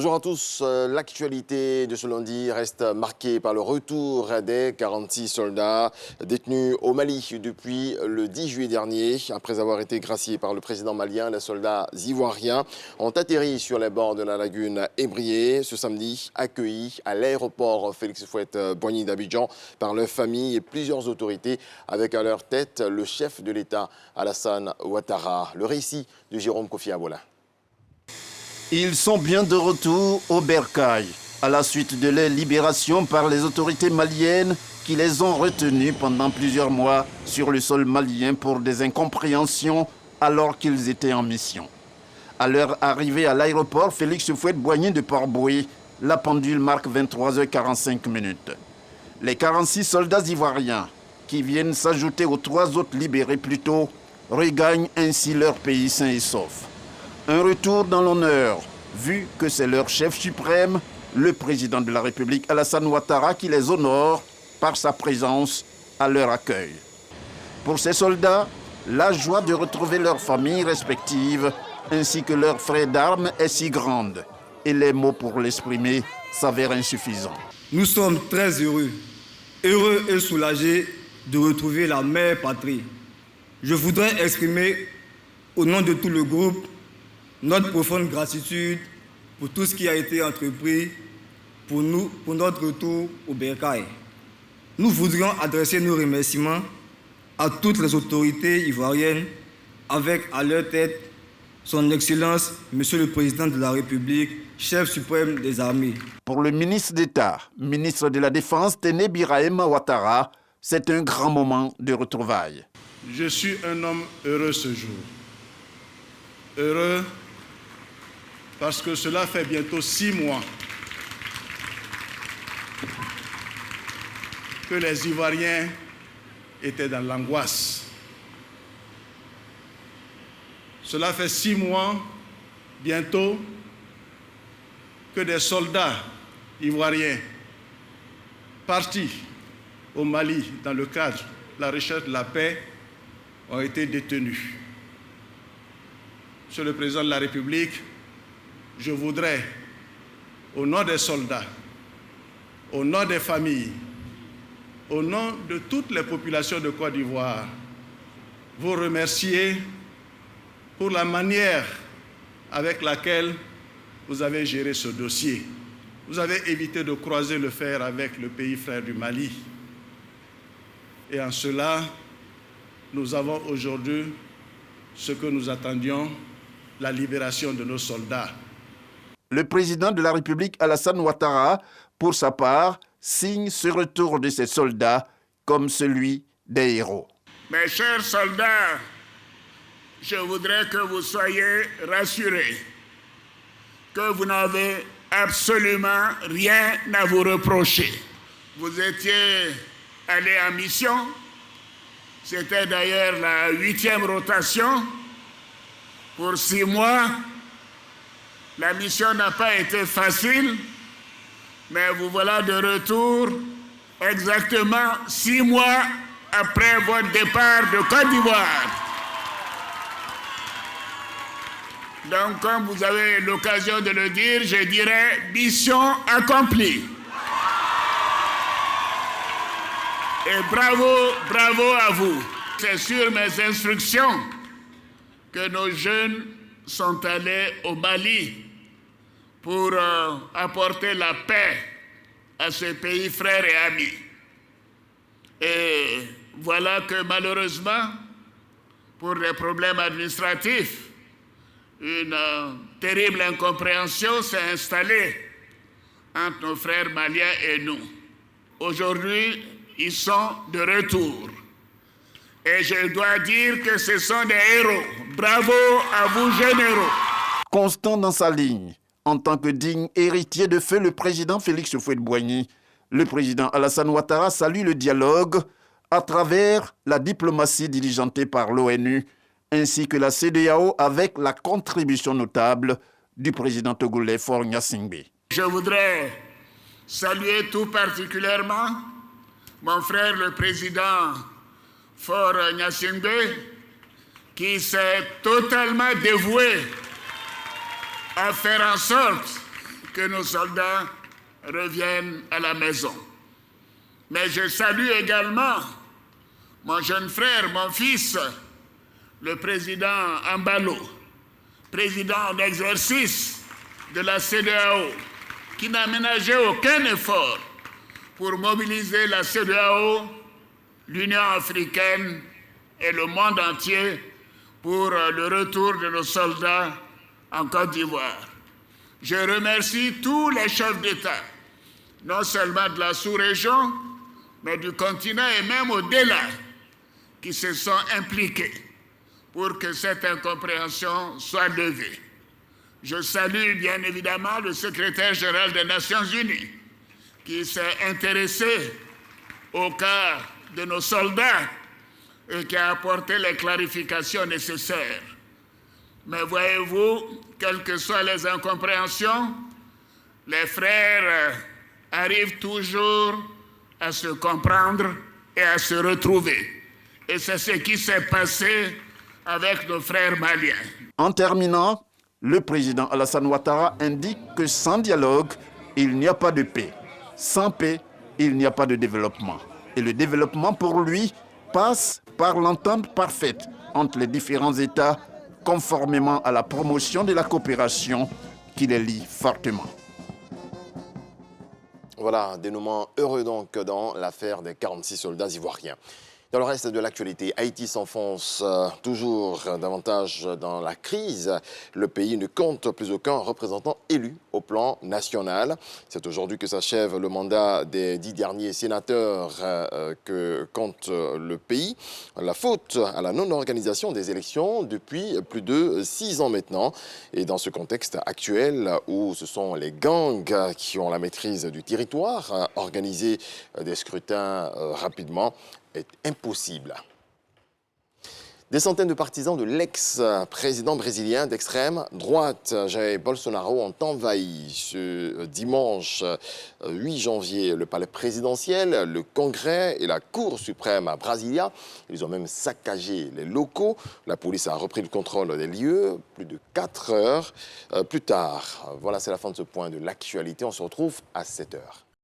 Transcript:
Bonjour à tous. L'actualité de ce lundi reste marquée par le retour des 46 soldats détenus au Mali depuis le 10 juillet dernier. Après avoir été graciés par le président malien, les soldats ivoiriens ont atterri sur les bords de la lagune Ébrié ce samedi, accueillis à l'aéroport Félix Houphouët-Boigny d'Abidjan par leurs familles et plusieurs autorités, avec à leur tête le chef de l'État Alassane Ouattara. Le récit de Jérôme Kofi Abola. Ils sont bien de retour au Bercail, à la suite de leur libération par les autorités maliennes qui les ont retenus pendant plusieurs mois sur le sol malien pour des incompréhensions alors qu'ils étaient en mission. À leur arrivée à l'aéroport Félix Houphouët-Boigny de Port-Boué, la pendule marque 23h45. Les 46 soldats ivoiriens, qui viennent s'ajouter aux 3 autres libérés plus tôt, regagnent ainsi leur pays sain et sauf. Un retour dans l'honneur, vu que c'est leur chef suprême, le président de la République Alassane Ouattara, qui les honore par sa présence à leur accueil. Pour ces soldats, la joie de retrouver leurs familles respectives ainsi que leurs frères d'armes est si grande et les mots pour l'exprimer s'avèrent insuffisants. Nous sommes très heureux et soulagés de retrouver la mère patrie. Je voudrais exprimer au nom de tout le groupe notre profonde gratitude pour tout ce qui a été entrepris pour notre retour au Bercail. Nous voudrions adresser nos remerciements à toutes les autorités ivoiriennes, avec à leur tête son Excellence, Monsieur le Président de la République, chef suprême des armées. Pour le ministre d'État, ministre de la Défense, Téné Birahim Ouattara, c'est un grand moment de retrouvailles. Je suis un homme heureux ce jour. Heureux parce que cela fait bientôt 6 mois que les Ivoiriens étaient dans l'angoisse. Cela fait 6 mois bientôt que des soldats ivoiriens partis au Mali dans le cadre de la recherche de la paix ont été détenus. Monsieur le Président de la République, je voudrais, au nom des soldats, au nom des familles, au nom de toutes les populations de Côte d'Ivoire, vous remercier pour la manière avec laquelle vous avez géré ce dossier. Vous avez évité de croiser le fer avec le pays frère du Mali. Et en cela, nous avons aujourd'hui ce que nous attendions, la libération de nos soldats. Le président de la République Alassane Ouattara, pour sa part, signe ce retour de ses soldats comme celui des héros. Mes chers soldats, je voudrais que vous soyez rassurés, que vous n'avez absolument rien à vous reprocher. Vous étiez allés en mission, c'était d'ailleurs la 8e rotation pour 6 mois. La mission n'a pas été facile, mais vous voilà de retour exactement 6 mois après votre départ de Côte d'Ivoire. Donc, comme vous avez l'occasion de le dire, je dirais mission accomplie. Et bravo à vous. C'est sur mes instructions que nos jeunes sont allés au Mali pour apporter la paix à ce pays frère et ami. Et voilà que malheureusement, pour des problèmes administratifs, une terrible incompréhension s'est installée entre nos frères maliens et nous. Aujourd'hui, ils sont de retour. Et je dois dire que ce sont des héros. Bravo à vous, généraux. Constant dans sa ligne, en tant que digne héritier de feu le président Félix Houphouët-Boigny, le président Alassane Ouattara salue le dialogue à travers la diplomatie diligentée par l'ONU ainsi que la CEDEAO avec la contribution notable du président togolais Faure Gnassingbé. Je voudrais saluer tout particulièrement mon frère le président Faure Gnassingbé, qui s'est totalement dévoué à faire en sorte que nos soldats reviennent à la maison. Mais je salue également mon jeune frère, mon fils, le président Ambalo, président en exercice de la CEDEAO, qui n'a ménagé aucun effort pour mobiliser la CEDEAO, l'Union africaine et le monde entier pour le retour de nos soldats en Côte d'Ivoire. Je remercie tous les chefs d'État, non seulement de la sous-région, mais du continent et même au-delà, qui se sont impliqués pour que cette incompréhension soit levée. Je salue bien évidemment le secrétaire général des Nations Unies, qui s'est intéressé au cas de nos soldats et qui a apporté les clarifications nécessaires. Mais voyez-vous, quelles que soient les incompréhensions, les frères arrivent toujours à se comprendre et à se retrouver. Et c'est ce qui s'est passé avec nos frères maliens. En terminant, le président Alassane Ouattara indique que sans dialogue, il n'y a pas de paix. Sans paix, il n'y a pas de développement. Et le développement, pour lui, passe par l'entente parfaite entre les différents États, conformément à la promotion de la coopération qui les lie fortement. Voilà, dénouement heureux donc dans l'affaire des 46 soldats ivoiriens. Dans le reste de l'actualité, Haïti s'enfonce toujours davantage dans la crise. Le pays ne compte plus aucun représentant élu au plan national. C'est aujourd'hui que s'achève le mandat des 10 derniers sénateurs que compte le pays. La faute à la non-organisation des élections depuis plus de 6 ans maintenant. Et dans ce contexte actuel où ce sont les gangs qui ont la maîtrise du territoire, organiser des scrutins rapidement est impossible. Des centaines de partisans de l'ex-président brésilien d'extrême droite, Jair Bolsonaro, ont envahi ce dimanche 8 janvier le palais présidentiel, le Congrès et la Cour suprême à Brasilia. Ils ont même saccagé les locaux. La police a repris le contrôle des lieux plus de 4 heures plus tard. Voilà, c'est la fin de ce point de l'actualité. On se retrouve à 7 heures.